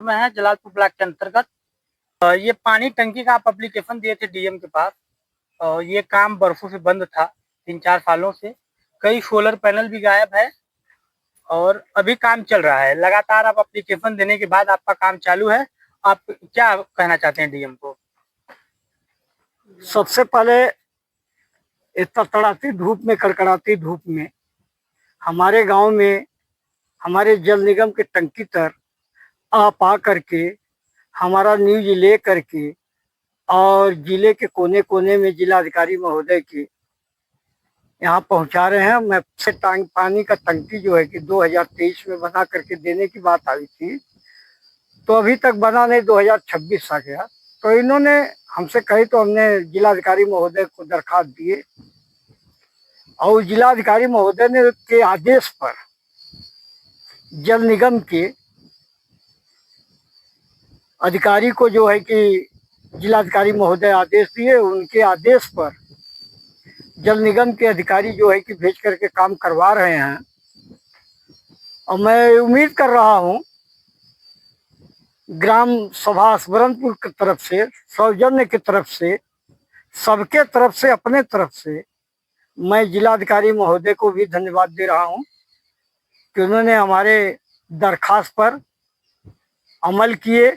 में है जलालपुर ब्लॉक के अंतर्गत। ये पानी टंकी का आप एप्लीकेशन दिए थे डीएम के पास। ये काम बरसों से बंद था, 3-4 सालों से। कई सोलर पैनल भी गायब है और अभी काम चल रहा है। लगातार आप एप्लीकेशन देने के बाद आपका काम चालू है। आप क्या कहना चाहते हैं डीएम को? सबसे पहले इस तड़ाती धूप में, कड़कड़ाती धूप में हमारे गांव में हमारे जल निगम के टंकी तर आप आ करके हमारा न्यूज ले करके और जिले के कोने कोने में जिलाधिकारी महोदय के यहाँ पहुँचा रहे हैं। मैं से पानी का टंकी जो है कि 2023 में बना करके देने की बात आई थी, तो अभी तक बना नहीं, 2026 आ गया। तो इन्होंने हमसे कही तो हमने जिलाधिकारी महोदय को दरखास्त दिए और जिलाधिकारी महोदय ने के आदेश पर जल निगम के अधिकारी को जो है कि जिलाधिकारी महोदय आदेश दिए, उनके आदेश पर जल निगम के अधिकारी जो है कि भेज करके काम करवा रहे हैं। और मैं उम्मीद कर रहा हूं ग्राम सभा स्मरणपुर की तरफ से, सौजन्य की तरफ से, सबके तरफ से, अपने तरफ से मैं जिलाधिकारी महोदय को भी धन्यवाद दे रहा हूं कि उन्होंने हमारे दरखास्त पर अमल किए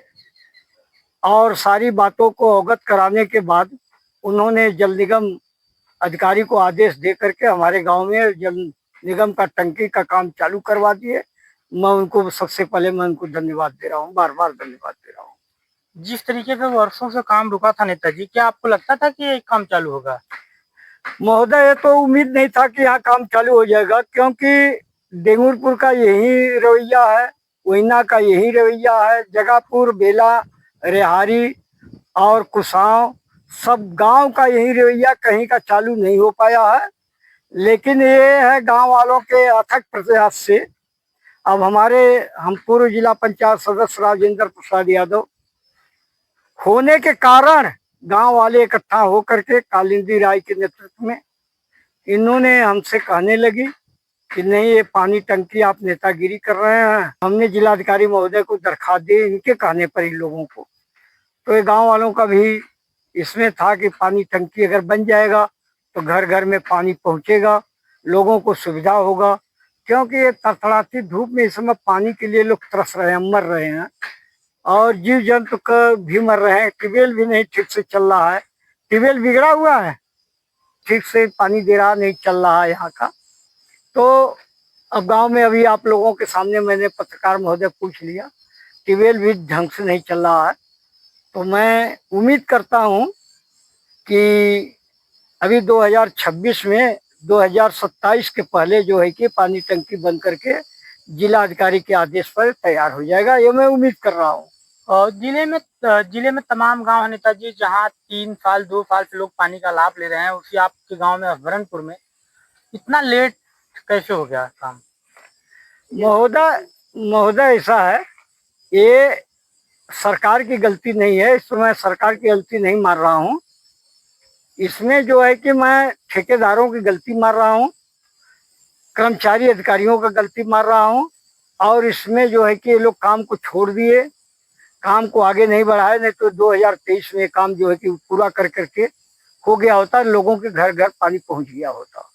और सारी बातों को अवगत कराने के बाद उन्होंने जल निगम अधिकारी को आदेश दे करके हमारे गांव में जल निगम का टंकी का काम चालू करवा दिए। मैं उनको सबसे पहले मैं उनको धन्यवाद दे रहा हूँ, बार बार धन्यवाद दे रहा हूँ। जिस तरीके से वर्षों से काम रुका था नेताजी, क्या आपको लगता था कि ये काम चालू होगा? महोदय, ये तो उम्मीद नहीं था कि यहाँ काम चालू हो जाएगा, क्योंकि डेंगुरपुर का यही रवैया है, वहीना का यही रवैया है, जगापुर, बेला, रेहारी और कुसाव सब गांव का यही रवैया, कहीं का चालू नहीं हो पाया है। लेकिन ये है गांव वालों के अथक प्रयास से अब हम पूर्व जिला पंचायत सदस्य राजेंद्र प्रसाद यादव होने के कारण गांव वाले इकट्ठा होकर के कालिंदी राय के नेतृत्व में इन्होंने हमसे कहने लगी कि नहीं, ये पानी टंकी आप नेतागिरी कर रहे हैं। हमने जिलाधिकारी महोदय को दरखास्त दी इनके कहने पर इन लोगों को। तो ये गांव वालों का भी इसमें था कि पानी टंकी अगर बन जाएगा तो घर घर में पानी पहुंचेगा, लोगों को सुविधा होगा। क्योंकि ये तड़तड़ाती धूप में इस समय पानी के लिए लोग तरस रहे हैं, मर रहे हैं और जीव जंतु का भी मर रहे हैं। ट्यूबवेल भी नहीं ठीक से चल रहा है, ट्यूबवेल बिगड़ा हुआ है, ठीक से पानी दे रहा नहीं, चल रहा है यहाँ का। तो अब गांव में अभी आप लोगों के सामने मैंने पत्रकार महोदय पूछ लिया, ट्यूबवेल भी ढंग से नहीं चल रहा है। तो मैं उम्मीद करता हूं कि अभी 2026 में 2027 के पहले जो है कि पानी टंकी बंद करके जिला अधिकारी के आदेश पर तैयार हो जाएगा, ये मैं उम्मीद कर रहा हूँ। और जिले में तमाम गांव है नेताजी, जहां 3 साल 2 साल से लोग पानी का लाभ ले रहे हैं। उसी आपके गांव में हसबरनपुर में इतना लेट कैसे हो गया काम? महोदय ऐसा है, ये सरकार की गलती नहीं है, इस समय सरकार की गलती नहीं मार रहा हूँ। इसमें जो है कि मैं ठेकेदारों की गलती मार रहा हूँ, कर्मचारी अधिकारियों का गलती मार रहा हूँ। और इसमें जो है कि ये लोग काम को छोड़ दिए, काम को आगे नहीं बढ़ाए, नहीं तो 2023 में काम जो है कि पूरा कर करके हो गया होता, लोगों के घर घर पानी पहुंच गया होता।